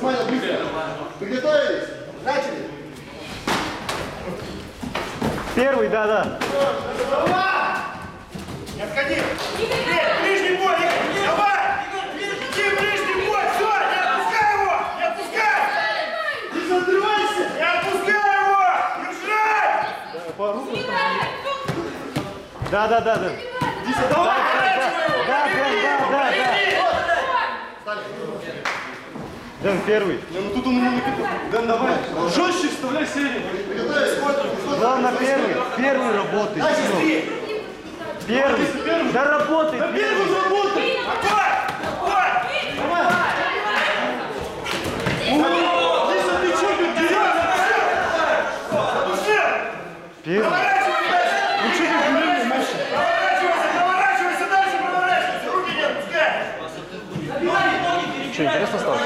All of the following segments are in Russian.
Максимально быстро. Приготовились. Начали. Первый, да. Не отходи! Ближний бой! Давай! Иди ближний бой! Все! Не отпускай его! Не отпускай! Не отрывайся! Не отпускай его! Держать! Да. Давай! Дэн, первый. Ну тут он ему накидал. Дэн, давай. Жестче вставляй серию. Главное, первый работай. Первый. Да работай. Первый работай. Огонь! Огонь! Здесь ты что, ты дерёшься? Первый. Ну что ты дерёшься, Маша? Проворачивайся дальше, проворачивайся! Руки не отпускай! Что, интересно стало?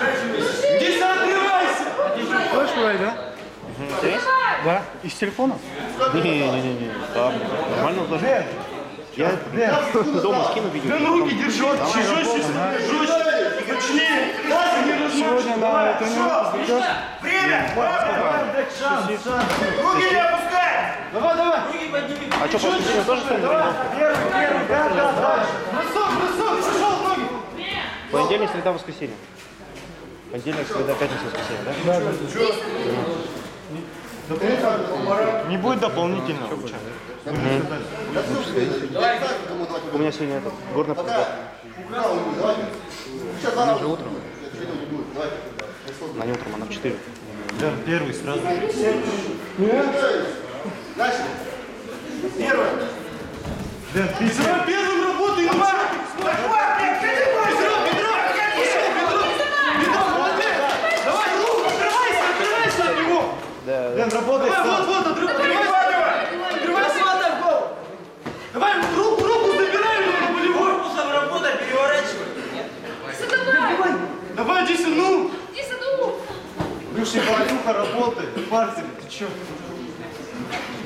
Здесь отрывайся! Хочешь говорить, да? Да. Из телефона? Не. Там нормально вложил. Я дома скину видео. Дэн, руки держи, жестче, точнее. Сегодня на тренировку придешь? Время! Руки не опускай! Давай. А что, после тренировки тоже тренировка? Первый, да. Бросок, шел ноги. Понедельник, среда, воскресенье. Понедельник, среда, пятница, воскресенье, да? Не будет дополнительного. У меня сегодня горная подготовка. Она уже утром. Она не утром, она в 4. Да, первый сразу. Начали. Первый. Да, ты Первым работай, ну Давай, руку, отрывайся от него. Дэн, работай. Вот, отрывайся. Давай, руку забирай его на болевой. Работай, переворачивай! Давай, иди ну. Бывший Валюха работает. Парзель, ты чё?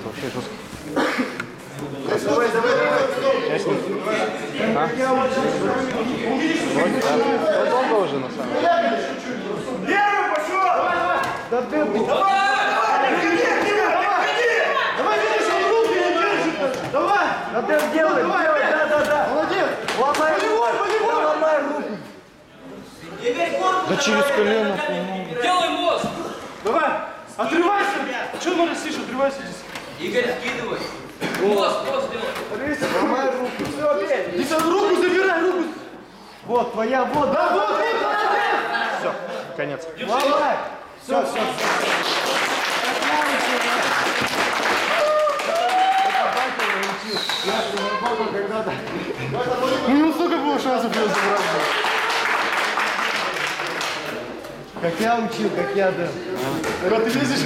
Вообще жестко. Давай. Вроде да. Долго уже на самом деле. Первый пошел! Да ты... Давай, видишь, он руки не держит. Давай. Да ты делай, да. Молодец. Ломай Болевой. ломай руку. Да через колено. Делай мост! Давай, отрывайся. Че нарастишь, отрывайся здесь. Игорь, скидывай! Мост делай! Ломай руку. Все, бей. Здесь руку забирай, руку. Вот, твоя, вот. Да, вот, молодец. Все, конец. Ломай. Все. Ну, сколько было шансов ее забрать? Как я учил, как я, да. Рот, ты лезешь?